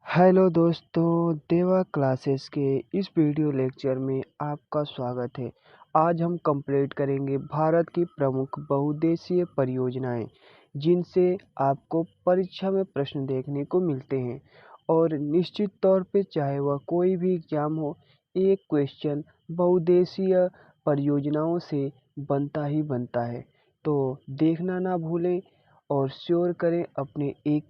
Hello दोस्तों, देवा classes के इस वीडियो लेक्चर में आपका स्वागत है। आज हम कंप्लीट करेंगे भारत की प्रमुख बहुउद्देशीय परियोजनाएं, जिनसे आपको परीक्षा में प्रश्न देखने को मिलते हैं और निश्चित तौर पे चाहे वह कोई भी एग्जाम हो, एक क्वेश्चन बहुउद्देशीय परियोजनाओं से बनता ही बनता है। तो देखना ना भूलें और श्योर करें अपने एक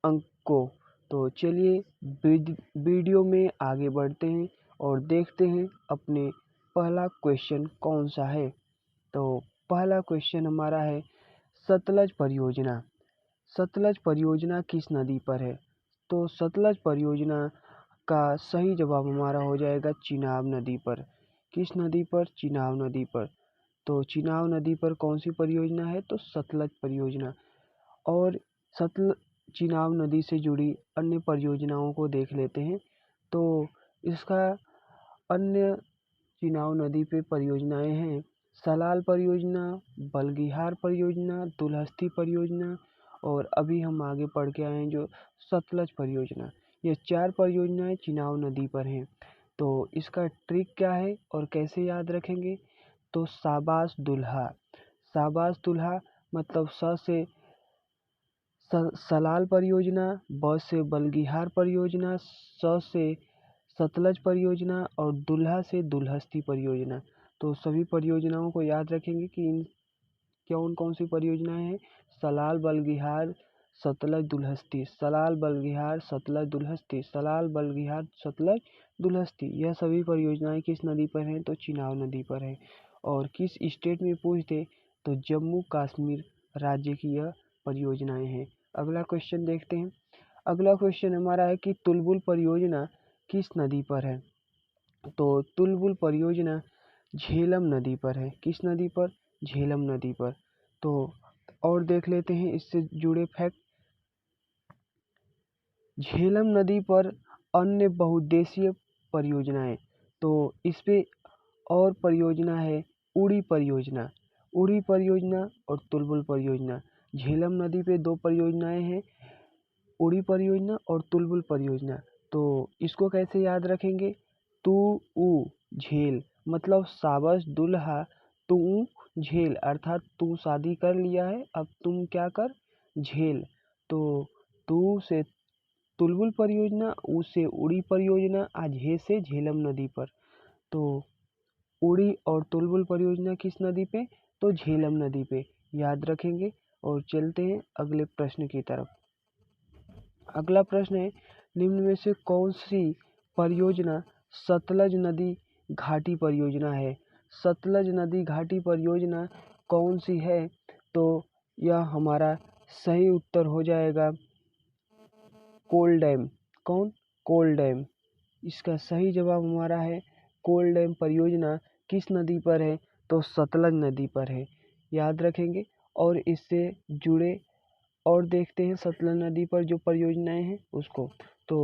अंक को। तो चलिए वीडियो में आगे बढ़ते हैं और देखते हैं अपने पहला क्वेश्चन कौन सा है। तो पहला क्वेश्चन हमारा है, सतलज परियोजना। सतलज परियोजना किस नदी पर है? तो सतलज परियोजना का सही जवाब हमारा हो जाएगा चिनाब नदी पर। किस नदी पर? चिनाब नदी पर। तो चिनाब नदी पर कौन सी परियोजना है? तो सतलज परियोजना। और सतल चिनाब नदी से जुड़ी अन्य परियोजनाओं को देख लेते हैं। तो इसका अन्य चिनाब नदी पे परियोजनाएं हैं, सलाल परियोजना, बलगिहार परियोजना, दुलहस्ती परियोजना और अभी हम आगे पढ़ के आए हैं जो सतलज परियोजना। ये 4 परियोजनाएं चिनाब नदी पर हैं। तो इसका ट्रिक क्या है और कैसे याद रखेंगे? तो शाबाश दुल्हा। शाबाश दुल्हा मतलब स से सलाल परियोजना, ब से बलगिहार परियोजना, स से सतलज परियोजना और दुल्हा से दुलहस्ती परियोजना। तो सभी परियोजनाओं को याद रखेंगे कि इन कौन कौन सी परियोजनाएं हैं। सलाल, बलगिहार, सतलज, दुलहस्ती। सलाल, बलगिहार, सतलज, दुलहस्ती। सलाल, बलगिहार, सतलज, दुलहस्ती। यह सभी परियोजनाएं किस नदी पर हैं? तो चिनाब नदी पर है। और किस स्टेट में पूछते तो जम्मू कश्मीर राज्य की यह परियोजनाएं हैं। अगला क्वेश्चन देखते हैं। अगला क्वेश्चन हमारा है कि तुलबुल परियोजना किस नदी पर है? तो तुलबुल परियोजना झेलम नदी पर है। किस नदी पर? झेलम नदी पर। तो और देख लेते हैं इससे जुड़े फैक्ट। झेलम नदी पर अन्य बहुउद्देशीय परियोजनाएं, तो इस पे और परियोजना है उड़ी परियोजना। उड़ी परियोजना और तुलबुल परियोजना। झेलम नदी पे 2 परियोजनाएं हैं, उड़ी परियोजना और तुलबुल परियोजना। तो इसको कैसे याद रखेंगे? तू ऊ झेल मतलब शाबाश दुल्हा, तू झेल अर्थात तू शादी कर लिया है, अब तुम क्या कर? झेल। तो तू से तुलबुल परियोजना, ऊ से उड़ी परियोजना, झे से झेलम नदी पर। तो उड़ी और तुलबुल परियोजना किस नदी पे? तो झेलम नदी पे। याद रखेंगे और चलते हैं अगले प्रश्न की तरफ। अगला प्रश्न है, निम्न में से कौन सी परियोजना सतलज नदी घाटी परियोजना है? सतलज नदी घाटी परियोजना कौन सी है? तो यह हमारा सही उत्तर हो जाएगा कोल डैम। कौन? कोल डैम। इसका सही जवाब हमारा है कोल डैम परियोजना। किस नदी पर है? तो सतलज नदी पर है। याद रखेंगे और इससे जुड़े और देखते हैं सतलज नदी पर जो परियोजनाएं हैं उसको। तो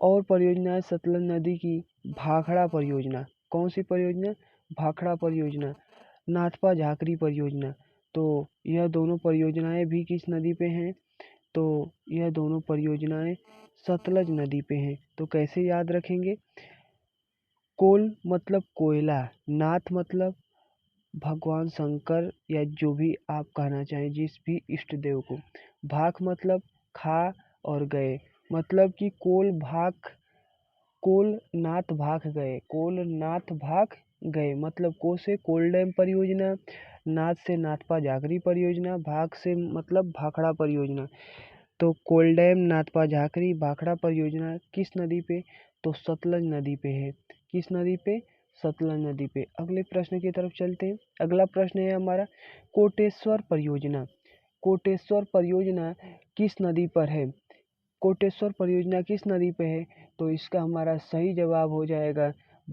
और परियोजनाएं सतलज नदी की, भाखड़ा परियोजना। कौन सी परियोजना? भाखड़ा परियोजना। नाथपा झाकरी परियोजना। तो यह दोनों परियोजनाएं भी किस नदी पे हैं? तो यह दोनों परियोजनाएं सतलज नदी पे हैं। तो कैसे याद रखेंगे? कोल मतलब कोयला, नाथ मतलब भगवान शंकर या जो भी आप कहना चाहें, जिस भी इष्ट देव को। भाख मतलब खा और गए, मतलब कि कोल नाथ भाग गए, कोल नाथ भाग गए मतलब को से कोल डैम परियोजना, नाथ से नाथपा झाकरी परियोजना, भाग से मतलब भाखड़ा परियोजना। तो कोल डैम, नाथपा झाकरी, भाखड़ा परियोजना किस नदी पे? तो सतलज नदी पे है। किस नदी पे? सतलज नदी पे। अगले प्रश्न की तरफ चलते हैं। अगला प्रश्न है हमारा कोटेश्वर परियोजना। कोटेश्वर परियोजना किस नदी पर है? कोटेश्वर परियोजना किस नदी पे है? तो इसका हमारा सही जवाब हो जाएगा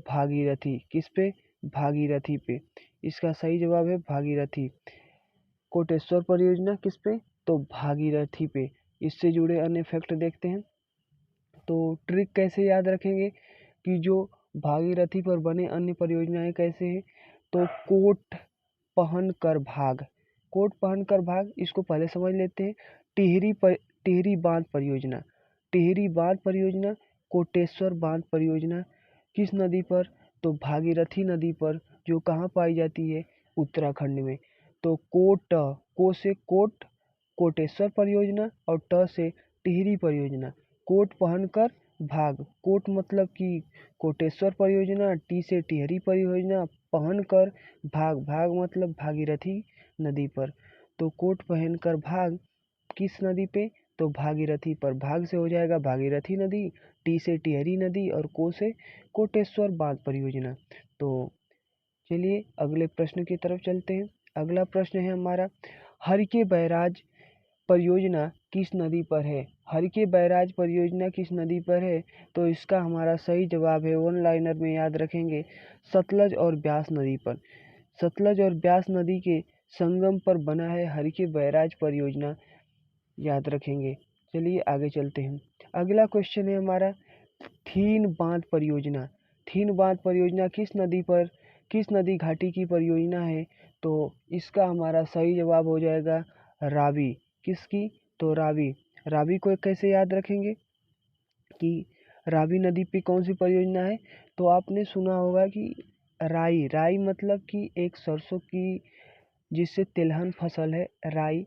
भागीरथी। किस पे? भागीरथी पे। इसका सही जवाब है भागीरथी। कोटेश्वर परियोजना किस पे? तो भागीरथी पे। इससे जुड़े अन्य फैक्ट देखते हैं। तो ट्रिक कैसे याद रखेंगे कि जो भागीरथी पर बने अन्य परियोजनाएं कैसे हैं? तो कोट पहन कर भाग। कोट पहन कर भाग, इसको पहले समझ लेते हैं। टिहरी बांध परियोजना। टिहरी बांध परियोजना, कोटेश्वर बांध परियोजना किस नदी पर? तो भागीरथी नदी पर, जो कहाँ पाई जाती है? उत्तराखंड में। तो को से कोट कोटेश्वर परियोजना और ट से टिहरी परियोजना। कोट पहनकर भाग, कोट मतलब कि कोटेश्वर परियोजना, टी से टिहरी परियोजना, पहनकर भाग, भाग मतलब भागीरथी नदी पर। तो कोट पहनकर भाग किस नदी पे? तो भागीरथी पर। भाग से हो जाएगा भागीरथी नदी, टी से टिहरी नदी और को से कोटेश्वर बांध परियोजना। तो चलिए अगले प्रश्न की तरफ चलते हैं। अगला प्रश्न है हमारा, हरिके बैराज परियोजना किस नदी पर है? हरिके बैराज परियोजना किस नदी पर है? तो इसका हमारा सही जवाब है, वन लाइनर में याद रखेंगे, सतलज और ब्यास नदी पर। सतलज और ब्यास नदी के संगम पर बना है हरिके बैराज परियोजना, याद रखेंगे। चलिए आगे चलते हैं। अगला क्वेश्चन है हमारा, थीन बांध परियोजना। थीन बांध परियोजना किस नदी घाटी की परियोजना है? तो इसका हमारा सही जवाब हो जाएगा रावी। किसकी? तो रावी। रावी को कैसे याद रखेंगे कि रावी नदी पे कौन सी परियोजना है? तो आपने सुना होगा कि राई, राई मतलब कि एक सरसों की जिससे तिलहन फसल है राई।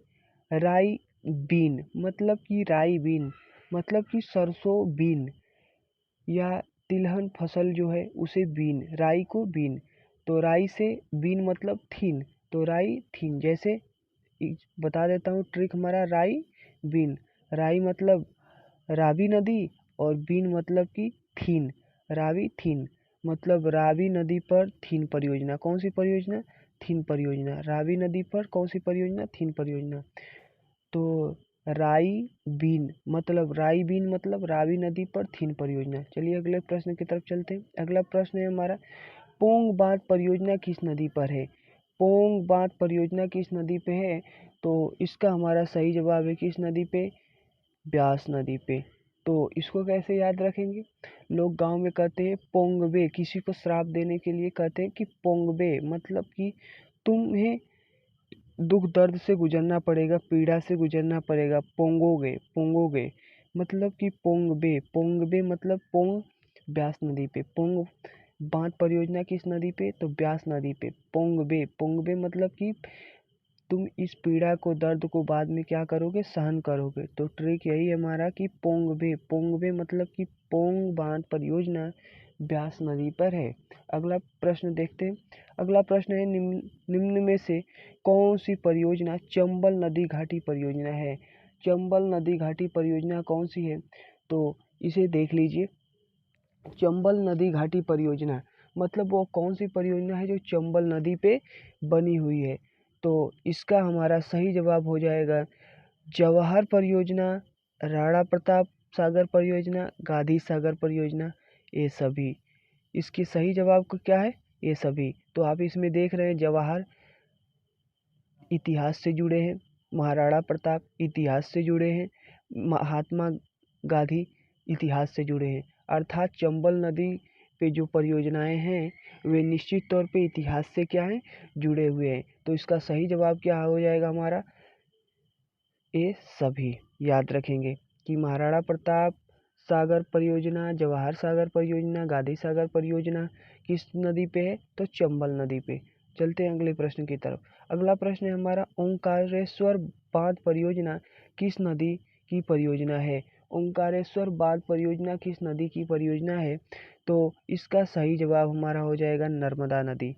राई बीन मतलब कि राई बीन मतलब कि सरसों बीन या तिलहन फसल जो है उसे बीन, राई को बीन। तो राई से बीन मतलब थीन, तो राई थीन। जैसे बता देता हूँ ट्रिक हमारा, राई बीन। राई मतलब रावी नदी और बीन मतलब कि थीन, रावी थीन। मतलब रावी नदी पर थीन परियोजना। कौन सी परियोजना? थीन परियोजना। रावी नदी पर कौन सी परियोजना? थीन परियोजना। तो राई बीन मतलब रावी नदी पर थीन परियोजना। चलिए अगले प्रश्न की तरफ चलते हैं। अगला प्रश्न है हमारा, पोंग बांध परियोजना किस नदी पर है? पोंग बांध परियोजना किस नदी पे है? तो इसका हमारा सही जवाब है किस नदी पे? ब्यास नदी पे। तो इसको कैसे याद रखेंगे? लोग गांव में कहते हैं पोंगबे, किसी को श्राप देने के लिए कहते हैं कि पोंगबे मतलब कि तुम्हें दुख दर्द से गुजरना पड़ेगा, पीड़ा से गुजरना पड़ेगा, पोंगोगे पोंगोगे। मतलब कि पोंगबे, पोंगबे मतलब पोंग ब्यास नदी पे। पोंग बांध परियोजना किस नदी पे? तो ब्यास नदी पे। पोंगबे, पोंगबे मतलब कि तुम इस पीड़ा को, दर्द को बाद में क्या करोगे? सहन करोगे। तो ट्रिक यही है हमारा कि पोंगबे, पोंगबे मतलब कि पोंग बांध परियोजना ब्यास नदी पर है। अगला प्रश्न देखते हैं। अगला प्रश्न है, निम्न में से कौन सी परियोजना चंबल नदी घाटी परियोजना है? चंबल नदी घाटी परियोजना कौन सी है? तो इसे देख लीजिए। चंबल नदी घाटी परियोजना मतलब वो कौन सी परियोजना है जो चंबल नदी पे बनी हुई है? तो इसका हमारा सही जवाब हो जाएगा जवाहर परियोजना, राणा प्रताप सागर परियोजना, गांधी सागर परियोजना, ये सभी। इसके सही जवाब को क्या है? ये सभी। तो आप इसमें देख रहे हैं जवाहर इतिहास से जुड़े हैं, महाराणा प्रताप इतिहास से जुड़े हैं, महात्मा गांधी इतिहास से जुड़े हैं। अर्थात चंबल नदी पे जो परियोजनाएं हैं वे निश्चित तौर पे इतिहास से क्या है? जुड़े हुए हैं। तो इसका सही जवाब क्या हो जाएगा हमारा? ये सभी। याद रखेंगे कि महाराणा प्रताप सागर परियोजना, जवाहर सागर परियोजना, गांधी सागर परियोजना किस नदी पे है? तो चंबल नदी पे। चलते हैं अगले प्रश्न की तरफ। अगला प्रश्न है हमारा, ओंकारेश्वर बांध परियोजना किस नदी की परियोजना है? ओंकारेश्वर बांध परियोजना किस नदी की परियोजना है? तो इसका सही जवाब हमारा हो जाएगा नर्मदा नदी।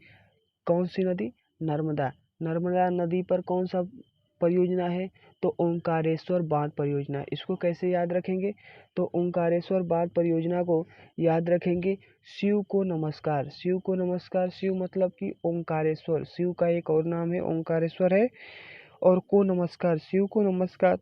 कौन सी नदी? नर्मदा। नर्मदा नदी पर कौन सा परियोजना है? तो ओंकारेश्वर बांध परियोजना। इसको कैसे याद रखेंगे? तो ओंकारेश्वर बांध परियोजना को याद रखेंगे शिव को नमस्कार। शिव को नमस्कार, शिव मतलब कि ओंकारेश्वर, शिव का एक और नाम है ओंकारेश्वर है। और को नमस्कार, शिव को नमस्कार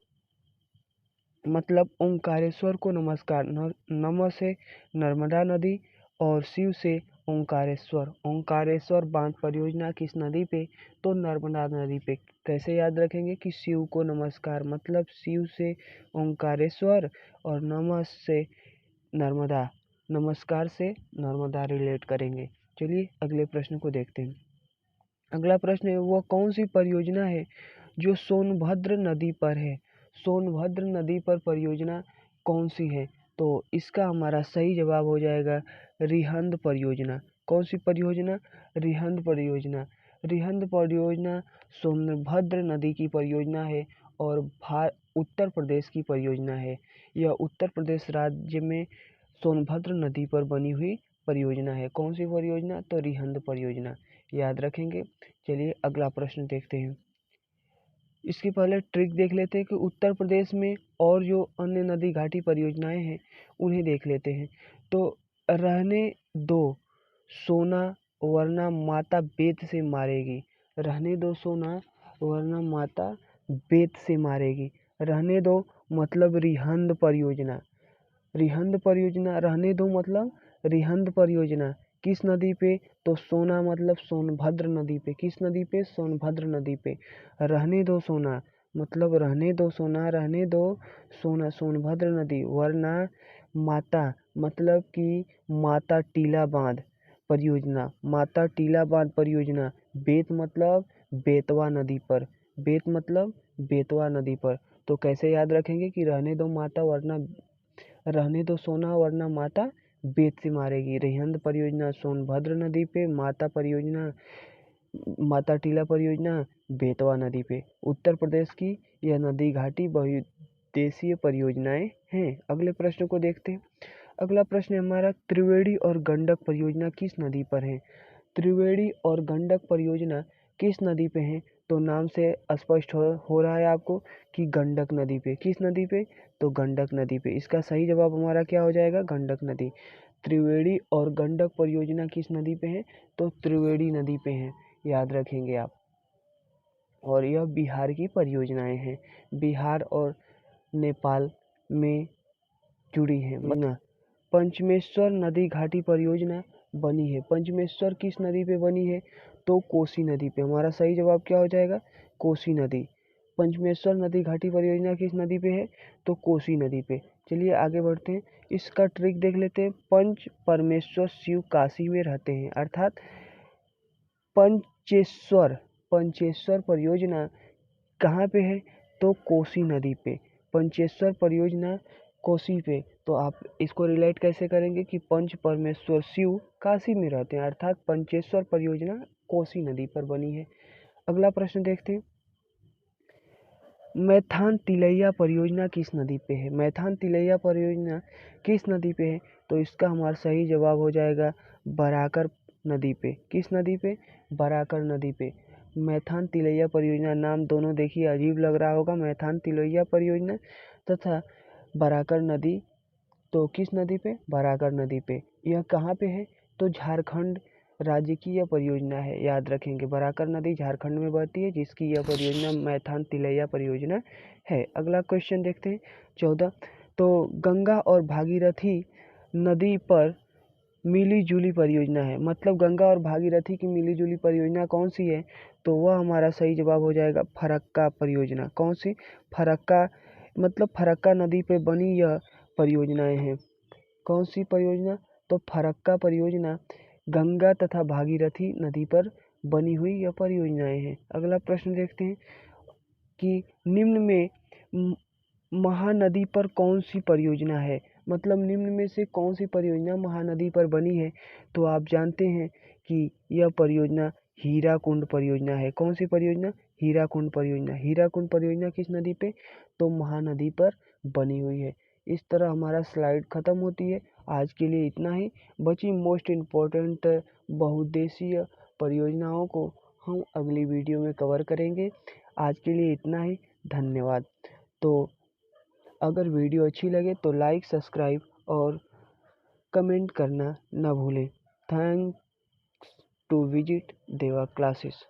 मतलब ओंकारेश्वर को नमस्कार। नम से नर्मदा नदी और शिव से ओंकारेश्वर। ओंकारेश्वर बांध परियोजना किस नदी पे? तो नर्मदा नदी पे। कैसे याद रखेंगे कि शिव को नमस्कार मतलब शिव से ओंकारेश्वर और नमः से नर्मदा, नमस्कार से नर्मदा रिलेट करेंगे। चलिए अगले प्रश्न को देखते हैं। अगला प्रश्न है, वह कौन सी परियोजना है जो सोनभद्र नदी पर है? सोनभद्र नदी पर परियोजना कौन सी है? तो इसका हमारा सही जवाब हो जाएगा रिहंद परियोजना। कौन सी परियोजना? रिहंद परियोजना। रिहंद परियोजना सोनभद्र नदी की परियोजना है और उत्तर प्रदेश की परियोजना है। यह उत्तर प्रदेश राज्य में सोनभद्र नदी पर बनी हुई परियोजना है। कौन सी परियोजना? तो रिहंद परियोजना, याद रखेंगे। चलिए अगला प्रश्न देखते हैं। इसके पहले ट्रिक देख लेते हैं कि उत्तर प्रदेश में और जो अन्य नदी घाटी परियोजनाएं हैं उन्हें देख लेते हैं। तो रहने दो सोना वरना माता बेत से मारेगी। रहने दो सोना वरना माता बेत से मारेगी। रहने दो मतलब रिहंद परियोजना। रिहंद परियोजना, रहने दो मतलब रिहंद परियोजना किस नदी पे? तो सोना मतलब सोनभद्र नदी पे। किस नदी पे? सोनभद्र नदी पे। रहने दो सोना मतलब रहने दो सोना, रहने दो सोना सोनभद्र नदी, वरना माता मतलब कि माता टीला बांध परियोजना। माता टीला बांध परियोजना। बेत मतलब बेतवा नदी पर। बेत मतलब बेतवा नदी पर। तो कैसे याद रखेंगे कि रहने दो माता वरना रहने दो सोना वरना माता बेत से मारेगी। रिहंद परियोजना सोनभद्र नदी पे, माता परियोजना माता टीला परियोजना बेतवा नदी पे। उत्तर प्रदेश की यह नदी घाटी बहुउद्देशीय परियोजनाएं हैं। अगले प्रश्न को देखते हैं। अगला प्रश्न है हमारा, त्रिवेणी और गंडक परियोजना किस नदी पर है? त्रिवेणी और गंडक परियोजना किस नदी पे है? तो नाम से स्पष्ट हो रहा है आपको कि गंडक नदी पे। किस नदी पे? तो गंडक नदी पे। इसका सही जवाब हमारा क्या हो जाएगा? गंडक नदी। त्रिवेणी और गंडक परियोजना किस नदी पे है? तो त्रिवेणी नदी पे है, याद रखेंगे आप। और यह बिहार की परियोजनाएं हैं, बिहार और नेपाल में जुड़ी हैं। पंचमेश्वर नदी घाटी परियोजना बनी है। पंचमेश्वर किस नदी पे बनी है? तो कोसी नदी पे। हमारा सही जवाब क्या हो जाएगा? कोसी नदी। पंचमेश्वर नदी घाटी परियोजना किस नदी पे है? तो कोसी नदी पे। चलिए आगे बढ़ते हैं। इसका ट्रिक देख लेते हैं। पंच परमेश्वर शिव काशी में रहते हैं, अर्थात पंचेश्वर पंचेश्वर परियोजना कहाँ पे है? तो कोसी नदी पे। पंचेश्वर परियोजना कोसी पे। तो आप इसको रिलेट कैसे करेंगे कि पंच परमेश्वर शिव काशी में रहते हैं, अर्थात पंचेश्वर परियोजना कोसी नदी पर बनी है। अगला प्रश्न देखते हैं। मैथान तिलैया परियोजना किस नदी पे है? मैथान तिलैया परियोजना किस नदी पे है? तो इसका हमारा सही जवाब हो जाएगा बराकर नदी पे। किस नदी पे? बराकर नदी पे। मैथान तिलैया परियोजना, नाम दोनों देखिए अजीब लग रहा होगा। मैथान तिलैया परियोजना तथा बराकर नदी, तो किस नदी पे? बराकर नदी पे। यह कहाँ पे है? तो झारखंड राज्य की यह परियोजना है, याद रखेंगे। बराकर नदी झारखंड में बहती है, जिसकी यह परियोजना मैथान तिलैया परियोजना है। अगला क्वेश्चन देखते हैं 14। तो गंगा और भागीरथी नदी पर मिली जुली परियोजना है, मतलब गंगा और भागीरथी की मिली जुली परियोजना कौन सी है? तो वह हमारा सही जवाब हो जाएगा फरक्का परियोजना। कौन सी? फरक्का मतलब फरक्का नदी पे बनी यह परियोजनाएं हैं। कौन सी परियोजना? तो फरक्का परियोजना गंगा तथा भागीरथी नदी पर बनी हुई यह परियोजनाएं हैं। अगला प्रश्न देखते हैं कि निम्न में महानदी पर कौन सी परियोजना है? मतलब निम्न में से कौन सी परियोजना महानदी पर बनी है? तो आप जानते हैं कि यह परियोजना हीराकुंड परियोजना है। कौन सी परियोजना? हीराकुंड परियोजना। हीराकुंड परियोजना किस नदी पे? तो महानदी पर बनी हुई है। इस तरह हमारा स्लाइड खत्म होती है। आज के लिए इतना ही। बची मोस्ट इम्पोर्टेंट बहुउद्देशीय परियोजनाओं को हम अगली वीडियो में कवर करेंगे। आज के लिए इतना ही। धन्यवाद। तो अगर वीडियो अच्छी लगे तो लाइक, सब्सक्राइब और कमेंट करना न भूलें। थैंक्स टू विजिट देवा क्लासेस।